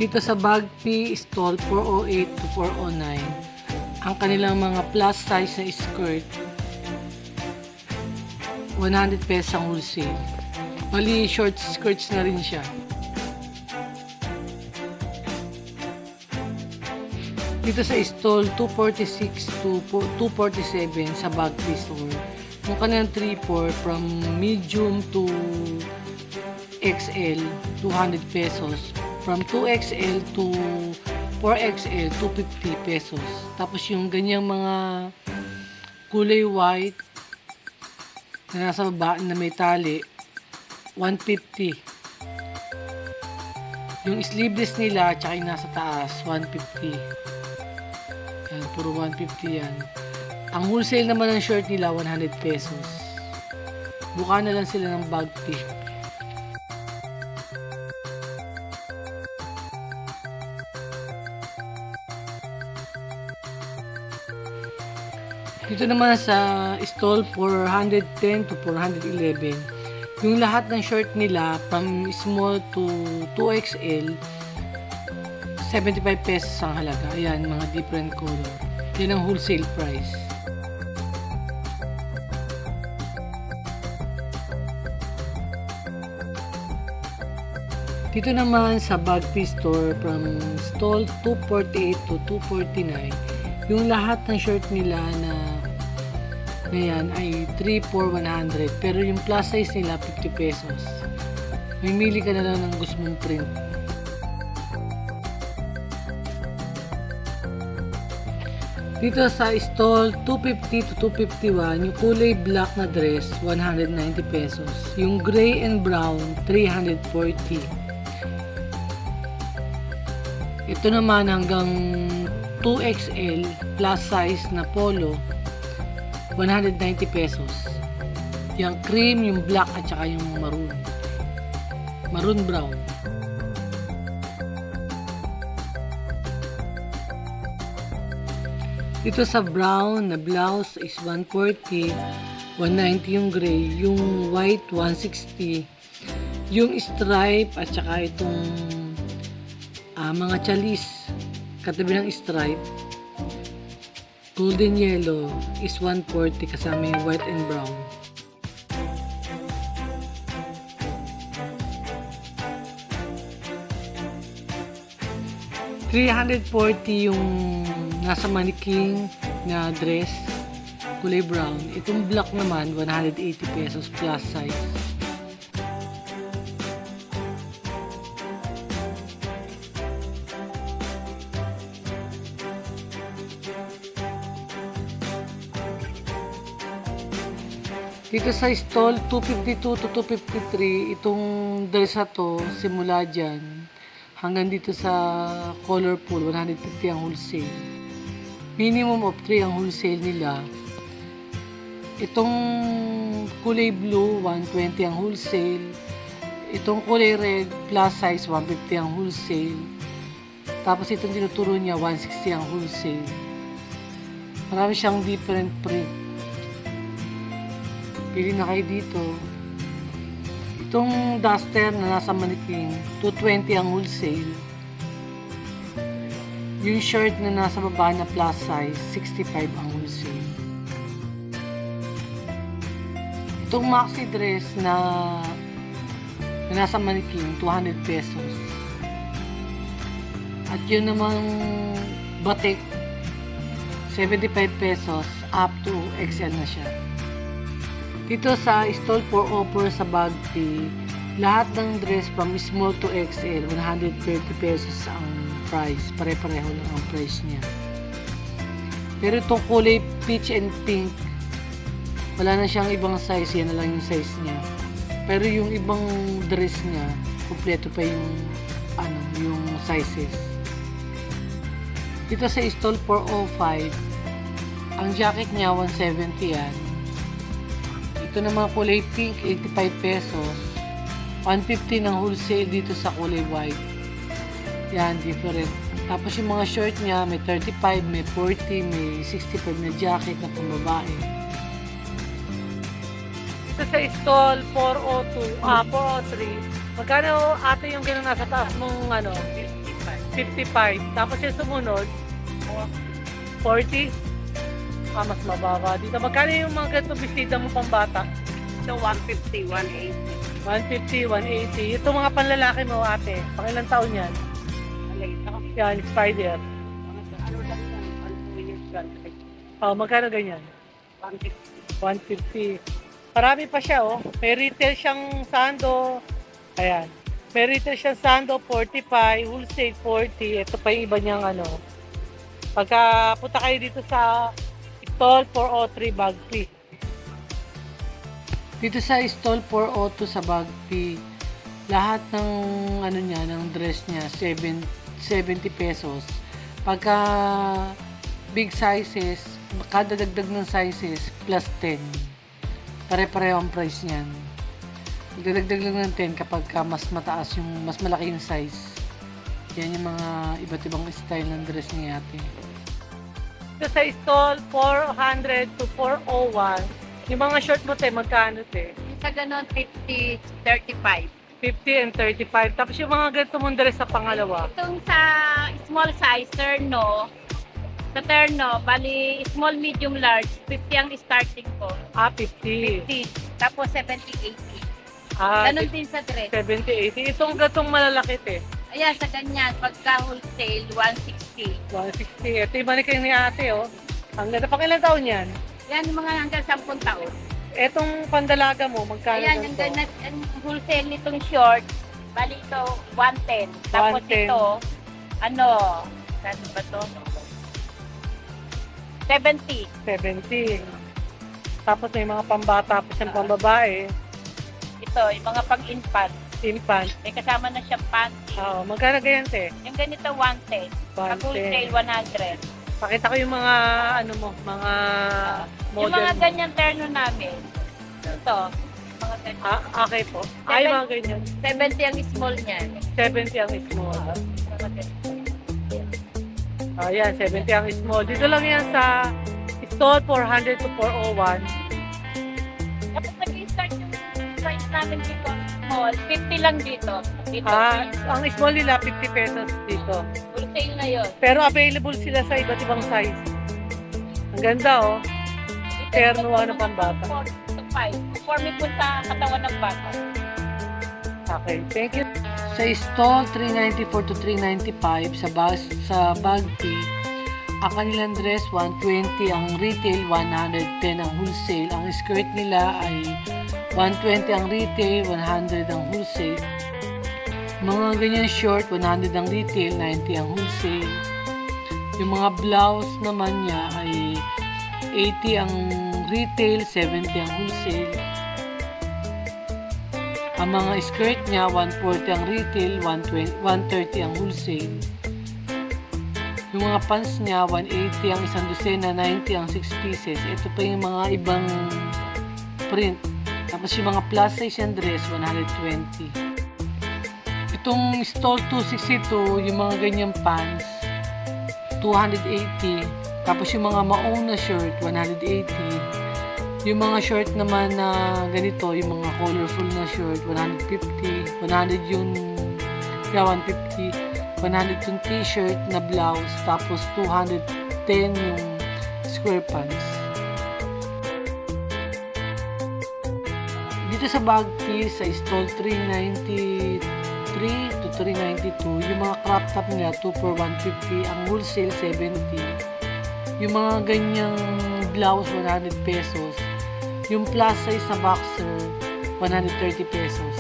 Dito sa Bagpi Stall 408 to 409, ang kanilang mga plus size na skirt, 100 pesos ang wholesale. Bali, short skirts na rin siya. Dito sa stall 246 to 247 sa Bagpi Store, yung kanilang 3-4 from medium to XL, 200 pesos. From 2XL to 4XL, 250 pesos. Tapos yung ganyang mga kulay white na nasa baba na may tali, 150. Yung sleeveless nila tsaka yung nasa taas, 150. Yan, puro 150 yan. Ang wholesale naman ng short nila, 100 pesos. Buka na lang sila ng Bagpi. Dito naman sa stall 410 to 411, yung lahat ng short nila from small to 2XL, 75 pesos ang halaga. Ayan, mga different color. Yan ang wholesale price. Dito naman sa Bagpi Store from stall 248 to 249, yung lahat ng short nila na ngayon ay 3 for 100, pero yung plus size nila 50 pesos. Mamili ka na lang ng gusto mong print. Dito sa stall 250 to 251, yung kulay black na dress 190 pesos. Yung gray and brown 340. Ito naman hanggang 2XL plus size na polo, 190 pesos. Yung cream, yung black at saka yung maroon. Maroon brown. Dito sa brown na blouse is 140, 190 yung gray, yung white 160, yung stripe at saka itong mga chalis katabi ng stripe golden yellow is 140 kasama yung white and brown. $340 yung nasa mannequin na dress kulay brown. Itong black naman 180 pesos plus size. Dito sa stall 252 to 253, itong dress na to simula dyan hanggang dito sa colorful 150 ang wholesale. Minimum of 3 ang wholesale nila. Itong kulay blue 120 ang wholesale. Itong kulay red plus size 150 ang wholesale. Tapos itong tinuturo niya 160 ang wholesale. Marami siyang different print. Pili na kayo dito. Itong duster na nasa mannequin, 220 ang wholesale. Yung shirt na nasa baba na plus size, 65 ang wholesale. Itong maxi dress na nasa mannequin, 200 pesos. At yun namang batik, 75 pesos up to XL na siya. Dito sa stall 404 sa Bagpi, lahat ng dress from small to XL, 130 pesos ang price. Pare-pareho lang ang price niya. Pero itong kulay peach and pink, wala na siyang ibang size. Yan na lang yung size niya. Pero yung ibang dress niya, kumpleto pa yung, yung sizes. Dito sa stall 405, ang jacket niya, 170 yan. Ito naman kulay pink, 85 pesos. 150 ng wholesale dito sa kulay white. Yan, different. Tapos yung mga short niya, may 35, may 40, may 65 na jacket na pambabae. Ito sa stall 403. Magkano ate yung ganun nasa taas mong 55. 55. Tapos yung sumunod, 40. Mas mababa dito. Magkano yung mga ganito bestida mo pang bata? So, 150, 180. 150, 180. Ito mga panlalaki mo, ate. Pang ilang taon yan? Alay, Yan, spider. ano lang yan? 2 years lang. Magkano ganyan? 150. 150. Marami pa siya, oh. May retail siyang sando. Ayan. May retail siyang sando, 45. Wholesale, 40. Ito pa yung iba niyang ano. Pagka punta kayo dito sa stall 403 Bagpi. Dito sa stall 402 sa Bagpi, lahat ng ano niya, ng dress niya, 70 pesos. Pagka big sizes, kada dagdag ng sizes, plus 10. Pare-pareho ang price niyan. Magdadagdag lang ng 10 kapag mas mataas yung, mas malaki yung size. Yan yung mga iba't ibang style ng dress ni ate. Ito sa stall, 400 to 401. Yung mga short mo, te, magkano, te? Sa ganon, 50, 35. 50 and 35. Tapos yung mga ganito mong dress sa pangalawa. Itong sa small size, terno, sa terno, bali small, medium, large, 50 ang starting ko. 50. 50. Tapos 70, 80. Ah, Ganon din sa dress. 70, 80. Itong gatong malalaki, te. Ayan, sa ganyan, pagka wholesale, 160. 160. Ito yung manikin ni ate, oh. Ang ganda. Pang ilang taon yan? Yan, yung mga hanggang 10 taon. Etong pandalaga mo, magkano Ayan, yung ganito? ganyan, ang wholesale nitong short, bali ito, 110. Tapos 110. ito, ano, saan ba to? 70. 70. Tapos may mga pambata pa siyang pambabae. Ito, yung mga pang-infant. Infant. May kasama na siyang panty. Oo, magkano ganyan, te? Yung ganito, 110. Pag 110. wholesale, 100. Pakita ko yung mga, ano mo, mga model Yung mga mo. ganyan terno namin. Ito, mga ganyan. Okay po. Ay, mga ganyan. 70 ang small niyan. 70 ang small. Mga ganyan. Ayan, 70 ang small. Dito lang yan sa stall 400 to 401. Tapos nag-start yung price namin dito. Small, 50 lang dito. Dito. Ang small nila, 50 pesos dito. Wholesale na yun. Pero available sila sa iba't ibang size. Ang ganda, oh. Terno, ano, pambata. 4 to 5. Conforme po sa katawan ng bata. Okay, thank you. Sa stall 394 to 395 sa Bagpi, ang kanilang dress 120, ang retail 110 ang wholesale. Ang skirt nila ay 120 ang retail, 100 ang wholesale. Mga ganyan short, 100 ang retail, 90 ang wholesale. Yung mga blouse naman niya ay 80 ang retail, 70 ang wholesale. Ang mga skirt niya, 140 ang retail, 130 ang wholesale. Yung mga pants niya, 180 ang isang dosena, 90 ang 6 pieces. Ito pa yung mga ibang print. Tapos yung mga plus size yung dress, 120. Itong stall 262, yung mga ganyang pants, 280. Tapos yung mga maong na shirt, 180. Yung mga short naman na ganito, yung mga colorful na shirt, 150. 100 yung, 150. 100 yung t-shirt na blouse, tapos 210 yung square pants. Dito sa Bagpi, sa stall 393 to 392, yung mga crop top nila 2 for 150, ang wholesale 70. Yung mga ganyang blouse 100 pesos. Yung plus size na boxer 130 pesos.